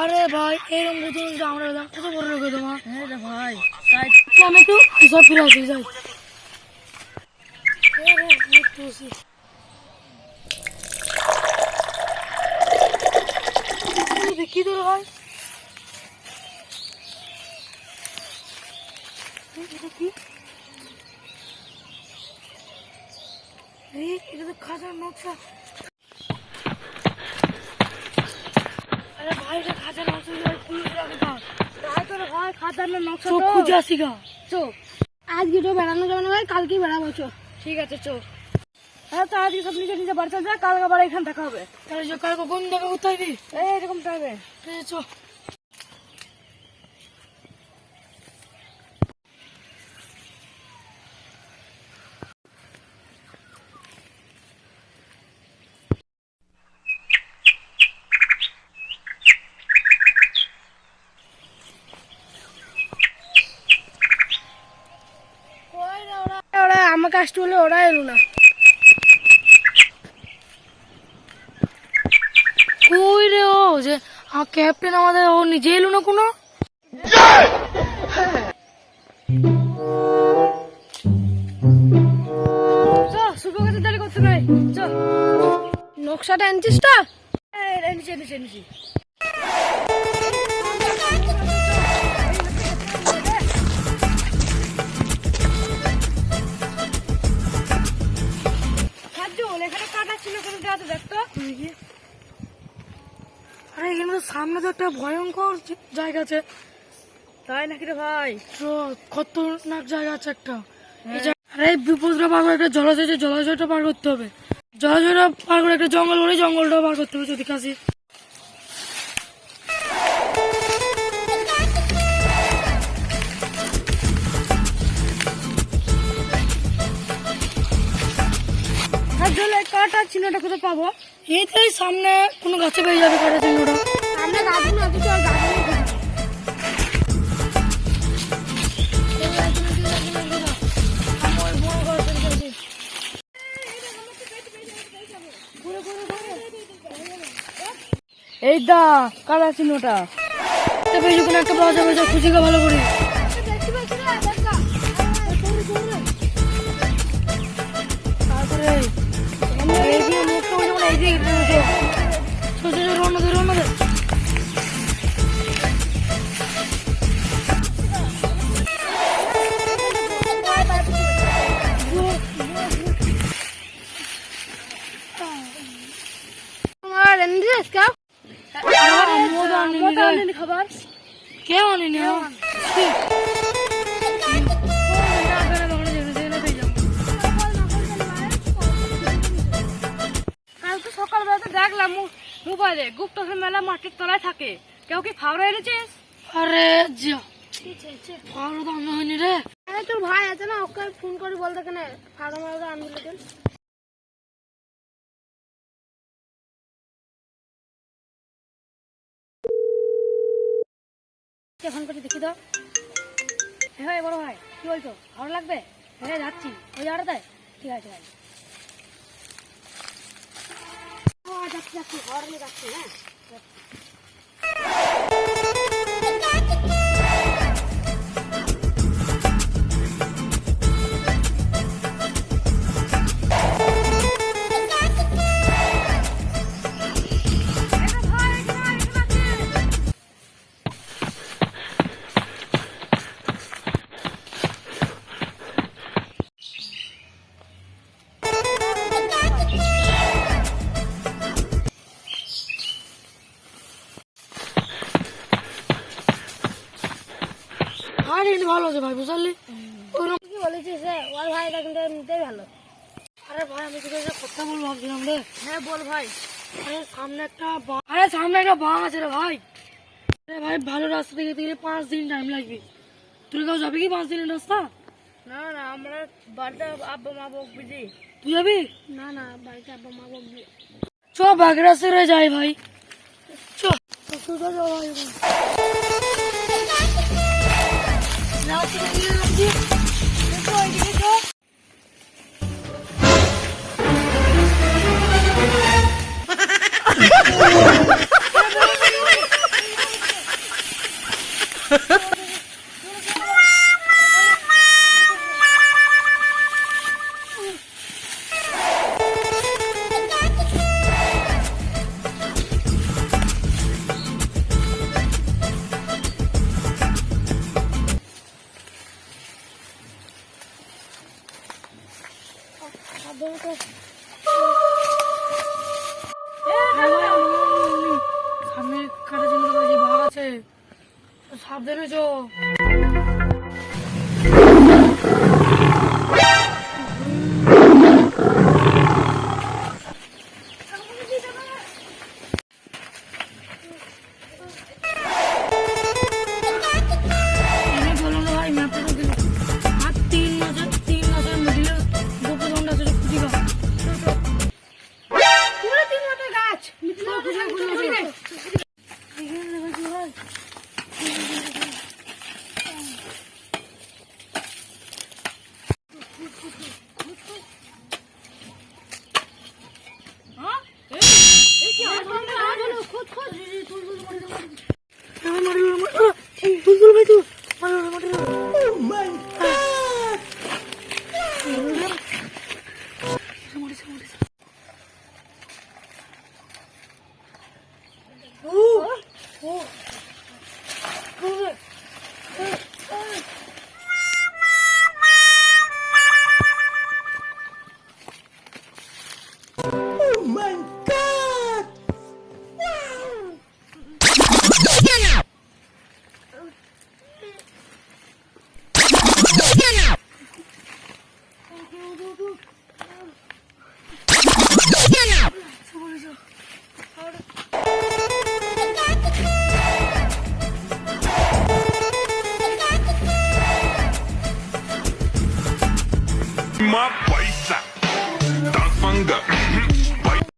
আরে ভাই এরকম বুঝুন আমরা কত বড় লোক তোমার। হ্যাঁ রে ভাই আমি তো সব ফিরে আসি যাই। কি তোর ভাই কি এটা তো খাজার নকশা। আরে ভাই এটা খাজার নকশা ভাই খাজার নকশা খুঁজে আসি গা। চো আজকে তো বেড়ানো যাবে না ভাই, কালকেই বেড়াবো। চো ঠিক আছে চো। হ্যাঁ তো আজকে সব নিজে নিজে বাড়ি চল যা, কালকে আবার এখানে দেখা হবে। তাহলে কালকে কোন জায়গা কোথায় এরকম টাইমে চো। ওরা আমাকে আসতে হলে ওরা এলো না। কই রে ও যে ক্যাপ্টেন আমাদের, ও নিজে এলো না কোনো। সুপকাতে দাঁড়িয়ে করতে নাই। চল নকশাটা এনেছিস তো? এনেছি এনেছি এনেছি। আরে এখানে তো সামনে তো একটা ভয়ঙ্কর জায়গা আছে। তাই নাকি রে ভাই? খতরনাক জায়গা আছে একটা। আরে বিপদটা পার করে একটা জলাশয়, জলাশয়টা পার করতে হবে। জলাশয়টা পার করে একটা জঙ্গল, বলে জঙ্গলটা পার করতে হবে যদি কাছে। কাটার চিহ্নটা কোথায় পাবো? এইটাই সামনে কোনো গাছে পেয়ে যাবে কাটার চিহ্নটা। সামনে গাছ না কিছু আর গাছ এই দা কাটার চিহ্নটা একটা পাওয়া যাবে, খুঁজে ভালো করে। তারপরে খাবার কেউ আনেনি। কালকে সকালবেলা তো দেখলাম মোবাইলে গুপ্তধন মেলা মাটির তলায় থাকে। কেউ কি ফাওড়া এনেছিস? আরে যা ফাওড়া তো আমি হয়নি রে। তোর ভাই আছে না, ওকে ফোন করে বলতে কেন ফাওড়া মারা আনবি কেন। ফোন করে দেখি তো। হ্যাঁ বড় ভাই কি বলছো, ভালো লাগবে? হ্যাঁ যাচ্ছি ওই জায়গাটায়। ঠিক আছে ভাই, যাচ্ছি যাচ্ছি ঘর নিয়ে যাচ্ছি। হ্যাঁ ভালো আছে ভাই, বুঝলি? কি বলেছিস ওর ভাইটা কিন্তু নিতেই ভালো। আরে ভাই আমি তোকে কথা বলবো ভাবছিলাম রে। হ্যাঁ বল ভাই। সামনে একটা বাঘ আছে রে ভাই। আরে ভাই ভালো রাস্তা থেকে গেলে 5 দিন টাইম লাগবে। তুই কেউ যাবি কি 5 দিনের রাস্তা? না না আমরা বাড়িতে আব্বা মা বকবি। তুই যাবি? না না বাড়িতে আব্বা মা বকবি। চ বাঘ রাস্তায় যাই ভাই, চ। ভাই সাবধানে চো। ভাই ম্যাপটা দিল আর 3 মাসের মিডিলে গোপে দন্ডা ছিল খুঁজি গা পুরো 3 মাসের গাছ মিডিলে খুঁজি ভাই My paisa, Tafanga.